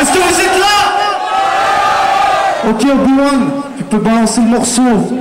Est-ce que vous êtes là? Ok, Obi-Wan, tu peux balancer le morceau.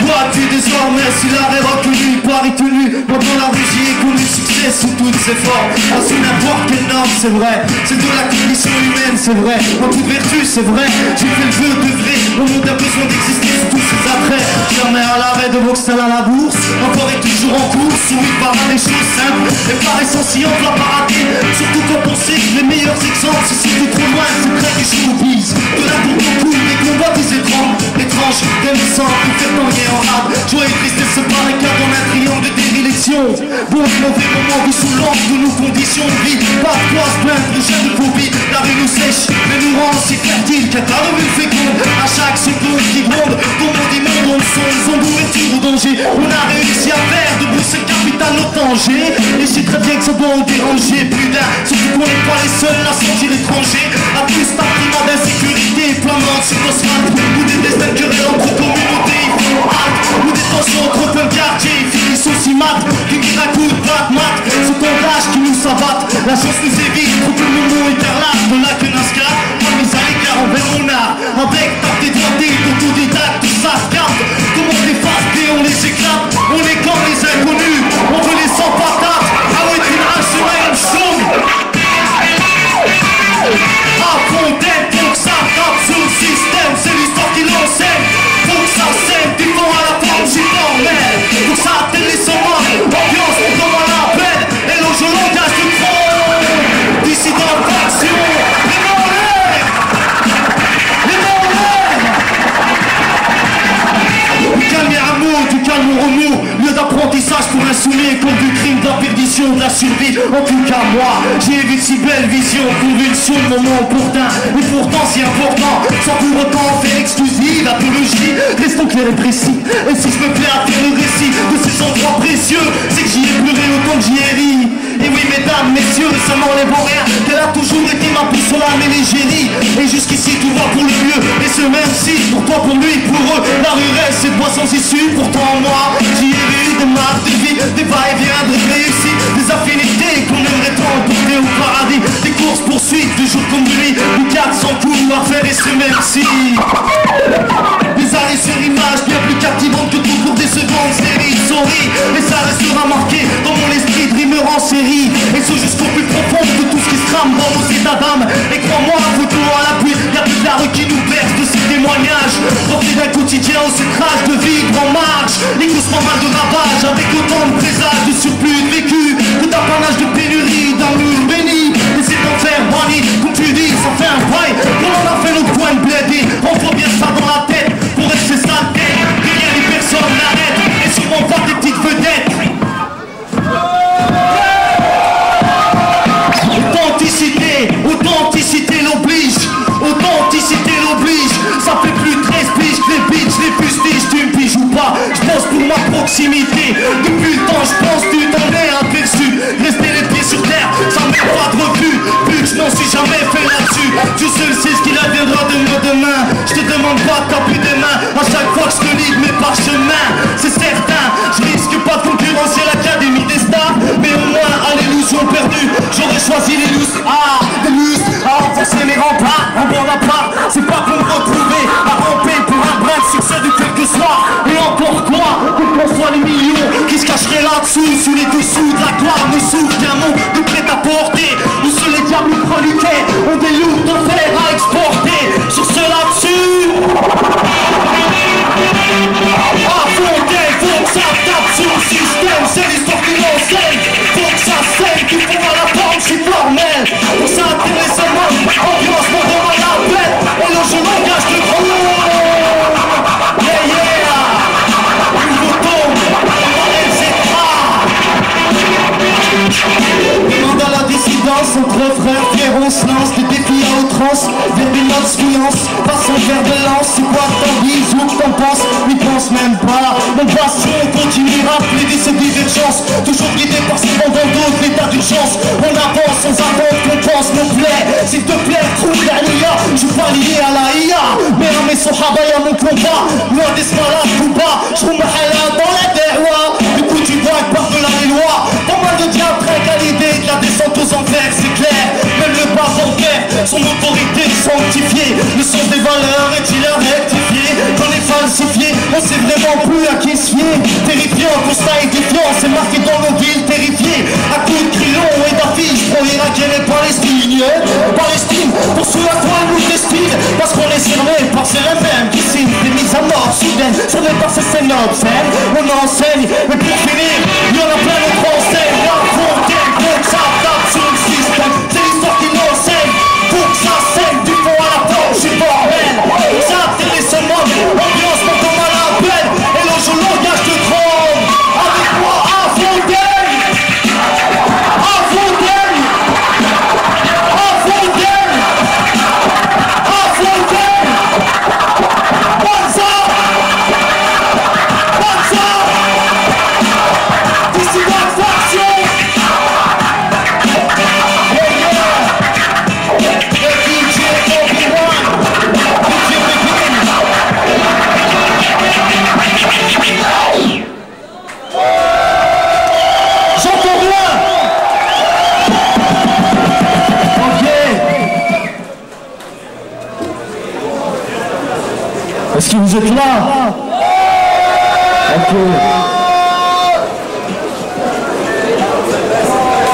Vois-tu désormais si l'arrêt reconnu, Paris tenu, pendant la régie qu'on eut succès sous toutes ses formes. Sous n'importe quelle norme, c'est vrai, c'est de la condition humaine, c'est vrai, en toute vertu, c'est vrai, j'ai fait le jeu de vrai, le monde a besoin d'exister sous tous ses attraits. Jamais à l'arrêt de Voxel à la bourse, encore et toujours en course, oui, par des choses simples, et par essentiel, la paradis, surtout quand on sait que les meilleurs exemples, si c'est trop loin, c'est près du showbiz, de la pour beaucoup, des combats, des étranges, des naissances, qui fait rien en rade, joie et tristesse se barricade dans un triangle de déréliction. Bon, mauvais moment vu sous l'angle de nos conditions de vie, pas de quoi se plaindre, prochain de phobie, la rue nous sèche, mais nous rend si fertile qu'un tas de villes féconde, à chaque seconde qui gronde, comme on dit monde, on sonne, son ouverture au danger, on a réussi à faire de Bruxelles capitale nos dangers, et je sais très bien que ça doit nous déranger, plus d'un, surtout qu'on n'est pas les seuls à sentir l'étranger, à tous sentiment d'insécurité, flammante sur nos strates, ou des destins querelles entre communautés, ou des tensions entre plein de quartiers, finissent aussi mat, qui d'un coup de mat, ce tendage qui nous savate, la chance nous évite, trop que le moment écarlate, de là que Nascar, a mis à l'écart envers mon art, avec tape des doigtés, d'autodidacte, tout ça se garde, comment on les fasse et on les éclate, on est comme les inconnus, on veut les sans patates, ah ouais, tu n'as sur une chaude, à Fontaine, faut que ça tape sur le système, c'est l'histoire qui l'enseigne, faut que ça sème, du vent à la forme, j'y formelle, faut que ça atterrit son mort, ambiance, comme on l'appelle, et l'eau je l'engage du front, d'ici dans l'action, les mains en l'air, les mains en l'air, du calme et amour, du calme au remous, lieu d'apprentissage pour un soumis, comme du crime, de la perdition, de la survie, en tout cas moi, j'ai vu de si belle vision, convulsion, de moment opportun, et pourtant si important, sans pour autant faire exclusive, apologie, restons clairs et précis, et si je me plais à faire le récit de ces endroits précieux, c'est que j'y ai pleuré autant que j'y ai ri, et oui mesdames, messieurs, ça m'enlève en rien, qu'elle a toujours été ma boussole et l'égérie, et jusqu'ici tout va pour le mieux, et ce même si, pour toi, pour lui, pour eux, la rue reste cette voie sans issue, pourtant moi, j'y ai vu des marques de vie, des va-et-vient de réussite, des affinités qu'on aimerait tant porter au paradis, des courses poursuites, de jours comme de nuit, du 400 coups à faire et ce merci. Des arrêts sur image bien plus captivantes que tout pour des secondes séries, sorry, mais ça restera marqué dans mon esprit de rimeur en série, et ce jusqu'au plus profond de tout ce qui se trame dans nos états d'âme, et crois-moi, photo à l'appui, y'a plus de la rue qui nous berce de ces témoignages, portés d'un quotidien au centrage de vie en marche, les causes mal de ravage, avec autant de présages, de surplus de vécu, que d'apanage de pénurie, d'un mur béni, et c'est en faire banni, comme tu dis, ça fait un bail, on en a fait notre point de bled, on voit bien ça dans la tête, pour rester sa tête, que rien ni personne n'arrête, et sûrement pas des petites vedettes. Authenticité l'oblige, authenticité l'oblige, ça fait plus de 13 piges que les bitches, les fustiges, tu me piges ou pas, je pense pour ma proximité, depuis le temps je pense tu t'en es aperçu, rester les pieds sur terre, ça m'est pas de refus, plus que je n'en suis jamais fait là-dessus, Dieu seul sait ce qu'il adviendra de moi demain, je te demande pas de taper des mains, à chaque fois que je te livre mes parchemins, c'est certain, je risque pas de concurrencer l'académie des stars, mais au moins à l'illusion perdue, j'aurais choisi les lustres, à renforcer mes remparts, en bon à part, c'est pas pour me retrouver, à ramper pour un brin de succès de quelque soir, et encore quoi, que qu'on soit les millions, qui se cacheraient là-dessous, sous les dessous de la gloire, ne souffre qu'un monde de prêt à porter, où seuls les diables chroniquaient, ont des loups d'enfer à exporter, sur ce là-dessus, à Fontaine, faut que ça tape sur le système, c'est l'histoire qui l'enseigne, faut que ça saigne, qu'il faut à la forme, je suis formel, pour ça intéresse seulement, ambiance, mon nom à la bête, et le jeu langage de gros, yeah yeah, nouveau tombe, demande à la dissidence, entre frères, fiers, on se lance, des défis à outrance, vers une autre fiance, passons vers de lance, c'est quoi que t'en dis, ou que t'en penses, n'y pense même pas, mon passion continuera, plus de ces divergences, toujours guidé par ces vents d'autres, l'état d'urgence, on avance sans attendre qu'on pense nos plaies, s'il te plaît, trouve la IA, je suis pas lié à la IA, mais à mes sahaba et à mon combat, loin des smalades, combat, je vous dans la terroir, du coup tu vois que par-delà les lois, pas mal de diables très à l'idée de la descente On sait vraiment plus à qui se fier. Terrifiant, constat édifiant, c'est marqué dans nos villes terrifiées. À coups de crayons et d'affiches pro-irakienne et palestinienne. Palestine, pour ceux à quoi nous destinent. Parce qu'on est cerné par ces mêmes qui signent des mises à mort soudaines. Cerné par ces scènes obscènes, on enseigne. Mais pour finir, il y en a plein d'autres enseignes. La frontière, donc ça tape sur le système. C'est l'histoire qui nous enseigne. Pour que ça saigne du fond à la porte, je suis bordel. Ça attire les seulement, ambiance pas comme à la peine. Et l'ange au langage de trompe. Avec moi, à Fontaine. À Fontaine. À Fontaine. À Fontaine. What's up? What's up? This is not faction. J'entends rien. Ok. Est-ce que vous êtes là? Ok.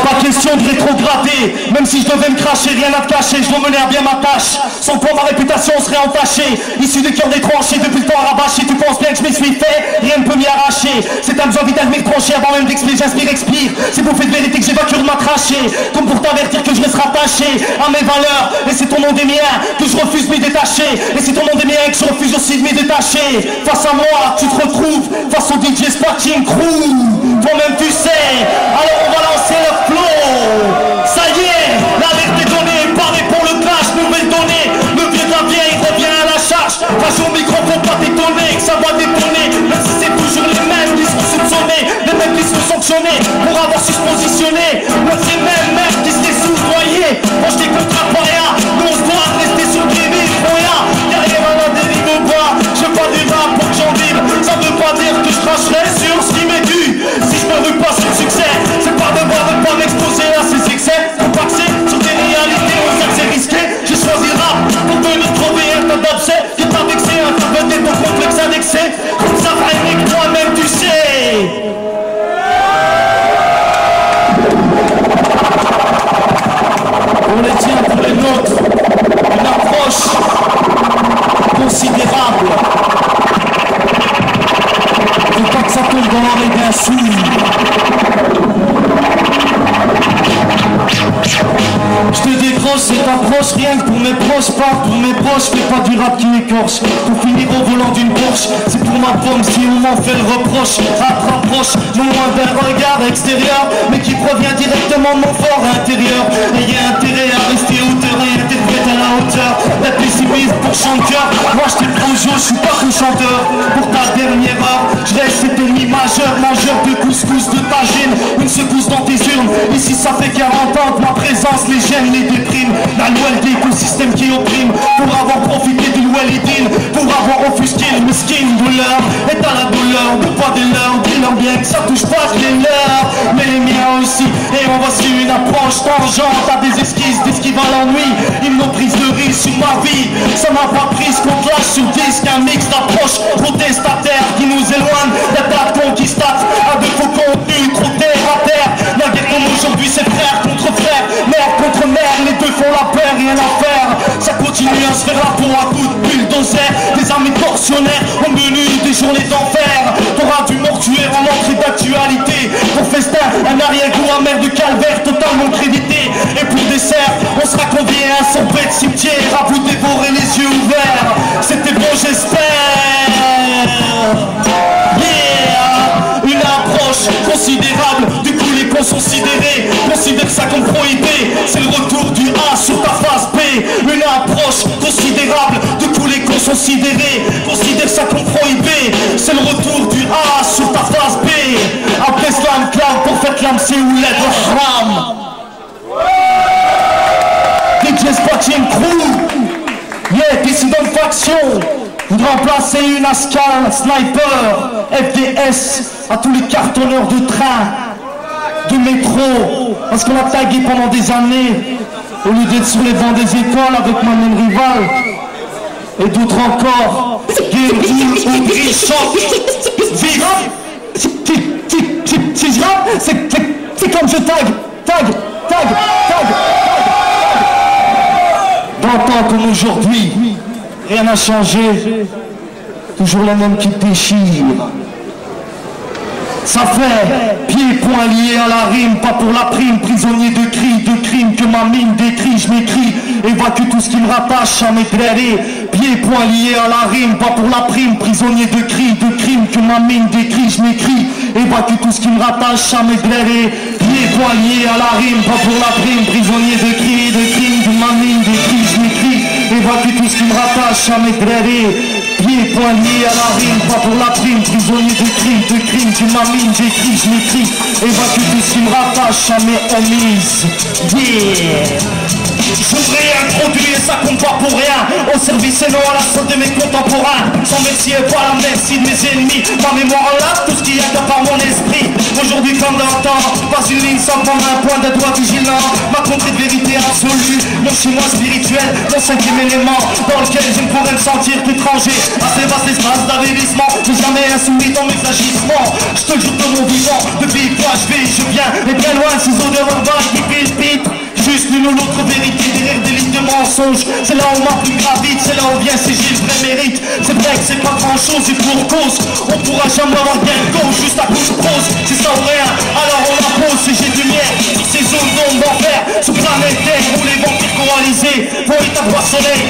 Pas question de rétrograder. Même si je devais me cracher, rien à te cacher, je dois mener à bien ma tâche. Sans toi ma réputation serait entachée. Issu des cœurs des tranchés, depuis le temps rabâché. Tu penses bien que je m'y suis fait, rien ne peut m'y arracher. C'est un besoin vital de m'étrancher avant même d'expirer, j'inspire, expire. C'est pour fait de vérité que j'évacue de ma trachée. Comme pour t'avertir que je me serai attaché à mes valeurs. Et c'est ton nom des miens que je refuse de m'y détacher. Et c'est ton nom des miens que je refuse aussi de m'y détacher. Face à moi, tu te retrouves face au DJ Spatching Crew. Toi-même tu sais, alors on va lancer le flow. Ça y est, l'alerte est donnée, paré pour le clash, nouvelle donnée. Le vieux de la vieille revient à la charge. Face au micro, faut pas t'étonner, que ça va détonner. Même si c'est toujours les mêmes qui sont soupçonnés, les mêmes qui sont sanctionnés pour avoir su se positionner. Moi c'est même qui se laissent soudoyer. Moi je décontre pas rien, nous on se doit rester sur le limite, rien. Y'a rien à la dérive au bois, je veux pas du rap pour que j'en vive. Ça veut pas dire que je cracherai sur ce qui m'est dû. Si je me veux pas sur le succès, c'est pas devoir de pas m'exposer à ces excès. Pour passer sur des réalités, on sait que c'est risqué. J'ai choisi le rap pour venir trouver un tas d'abcès. Qui t'a vexé, un tas de ton complexe annexé. Comme ça, vrai, que toi-même tu sais. On les tient pour les nôtres. Une approche considérable. Faut pas que ça tombe dans l'oreille d'un sourd. Je te décroche et t'approche, rien que pour mes proches, pas pour mes proches, fais pas du rap qui écorche. Pour finir au volant d'une Porsche, c'est pour ma pomme si on m'en fait le reproche. Rapproche, non moins d'un regard extérieur, mais qui provient directement de mon fort intérieur. Ayez intérêt à rester hauteur et interpréter à la hauteur. La pessimiste pour chanteur, moi je t'ai trop je suis pas que chanteur. Pour ta dernière heure, je reste cet ennemi majeur, mangeur de couscous de tagine, une secousse dans tes urnes. Ici ça fait 40 ans que ma présence les gêne, les déprime. La loi d'écosystème qui opprime. Pour avoir profité du Walidine, pour avoir offusqué le miskin de l'heure. Et à la douleur, de pas de l'heure, dis-leur bien que ça touche pas que les leurs, mais les miens aussi. Et on va sur une approche tangente à des esquisses, d'esquive à l'ennui. Ils m'ont prise de risque sur ma vie. Ça m'a pas prise qu'on clash sur disque, un mix d'approche protestataire qui nous éloigne la date conquistate. À de faux contenus, trop terre à terre. La guerre comme aujourd'hui c'est frère contre frère, mère contre mère, les deux font la paix, rien à faire. Ça continue à se faire là pour un coup de bulldozer. Des armées tortionnaires au menu des journées d'enfer. T'auras du mortuaire en entrée d'actualité. Pour festin, un arrière-goût amer de calvaire totalement crédité. Et pour dessert, on sera convié à un sorbet de cimetière. À vous dévorer les yeux ouverts. C'était bon j'espère. Yeah. Une approche considérable. Du coup les cons sont sidérés. Considère ça comme prohibé. C'est le retour du A sur ta face B. Une approche considérable. Du coup les cons sont sidérés. Considère ça comme prohibé. C'est le retour du A sur ta face B. Après slam clam pour faire clam c'est ou l'aide au ram. DJ Spatching Crew. Yeah, dissident faction. Voudrais remplacer une Ascal, Sniper, FDS à tous les cartonneurs de train, de métro, parce qu'on a tagué pendant des années, au lieu d'être sur les bancs des écoles avec ma même rivale. et d'autres encore. Game rule, oublie, chante, vive. Si je rappe, c'est comme je tag. D'antan comme aujourd'hui, rien n'a changé, toujours la même qui déchire. Ça fait pieds poings liés à la rime, pas pour la prime, prisonnier de crimes que ma mine décrit, je m'écris, évacue tout ce qui me rattache à mes grérés. Pieds poings liés à la rime, pas pour la prime, prisonnier de crimes que ma mine décrit, je m'écris, évacue tout ce qui me rattache à mes grérés. Pieds poings liés à la rime, pas pour la prime, prisonnier de crimes que ma mine décrit, je m'écris, évacue tout ce qui me rattache à mes grérés. Pieds poings liés à la rime, pas pour la prime, prisonnier de crimes que ma mine décrit, je m'écris, évacue tout ce qui me rattache à mes homies. Yeah. J'ouvrais introduit et ça compte pas pour rien. Au service et non à la solde de mes contemporains. Sans merci et pas la merci de mes ennemis. Ma mémoire enlace tout ce qui accapare mon esprit. Aujourd'hui comme d'antan, pas une ligne sans prendre un point de doigt vigilant. Ma contrée de vérité absolue, mon chez-moi spirituel, mon cinquième élément, dans lequel je ne pourrais me sentir qu'étranger. À ces vastes espaces d'avérissement, j'ai jamais insoumis dans mes agissements. Je te jure de mon vivant, depuis quoi je vais, je viens. Et bien loin de ces odeurs urbaines qui pitent. Juste l'une ou l'autre vérité derrière des lignes de mensonges. C'est là où ma plus gravite, c'est là où vient siger le vrai mérite. C'est vrai que c'est pas grand chose et pour cause on pourra jamais avoir gain de cause juste à cause de prose. C'est ça ou rien, alors on la pose. Si j'ai du lumière sur ces zones d'ombre d'enfer, ce planète terre où les vampires coalisés vont éteindre au soleil.